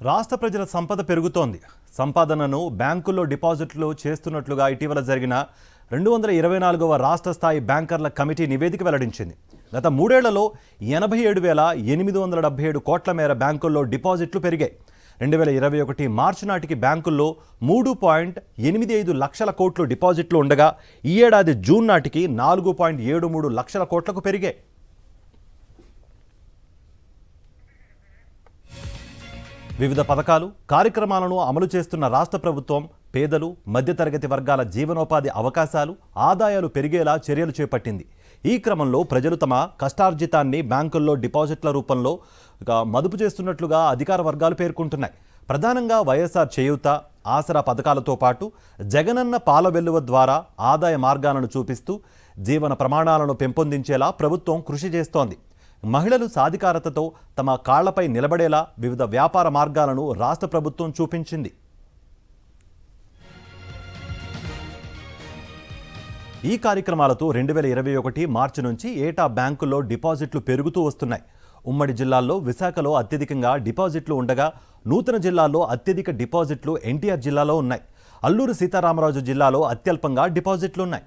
రాష్ట్ర ప్రజల సంపద పెరుగుతోంది. సంపాదనను బ్యాంకుల్లో డిపాజిట్లు చేస్తున్నట్లుగా ఇటీవల జరిగిన 224వ రాష్ట్ర స్థాయి బ్యాంకర్ల కమిటీ నివేదిక వెల్లడించింది. గత 3 ఏళ్లలో 87,877 కోట్ల మేర బ్యాంకుల్లో డిపాజిట్లు పెరిగాయి. 2021 మార్చి నాటికి బ్యాంకుల్లో 3.85 లక్షల కోట్లు డిపాజిట్లు ఉండగా ఈ ఏడాది జూన్ నాటికి 4.73 లక్షల కోట్లకు పెరిగాయి. వివిధ పథకాలు, కార్యక్రమాలను అమలు చేస్తున్న రాష్ట్ర ప్రభుత్వం పేదలు, మధ్యతరగతి వర్గాల జీవనోపాధి అవకాశాలు, ఆదాయాలు పెరిగేలా చర్యలు చేపట్టింది. ఈ క్రమంలో ప్రజలు తమ కష్టార్జితాన్ని బ్యాంకుల్లో డిపాజిట్ల రూపంలో మదుపు చేస్తున్నట్లుగా అధికార వర్గాలు పేర్కొంటున్నాయి. ప్రధానంగా వైఎస్ఆర్ చేయూత, ఆసరా పథకాలతో పాటు జగనన్న పాల వెల్లువ ద్వారా ఆదాయ మార్గాలను చూపిస్తూ జీవన ప్రమాణాలను పెంపొందించేలా ప్రభుత్వం కృషి చేస్తోంది. మహిళలు సాధికారతతో తమ కాళ్లపై నిలబడేలా వివిధ వ్యాపార మార్గాలను రాష్ట్ర ప్రభుత్వం చూపించింది. ఈ కార్యక్రమాలతో 2021 మార్చి నుంచి ఏటా బ్యాంకుల్లో డిపాజిట్లు పెరుగుతూ వస్తున్నాయి. ఉమ్మడి జిల్లాల్లో విశాఖలో అత్యధికంగా డిపాజిట్లు ఉండగా నూతన జిల్లాల్లో అత్యధిక డిపాజిట్లు ఎన్టీఆర్ జిల్లాలో ఉన్నాయి. అల్లూరు సీతారామరాజు జిల్లాలో అత్యల్పంగా డిపాజిట్లు ఉన్నాయి.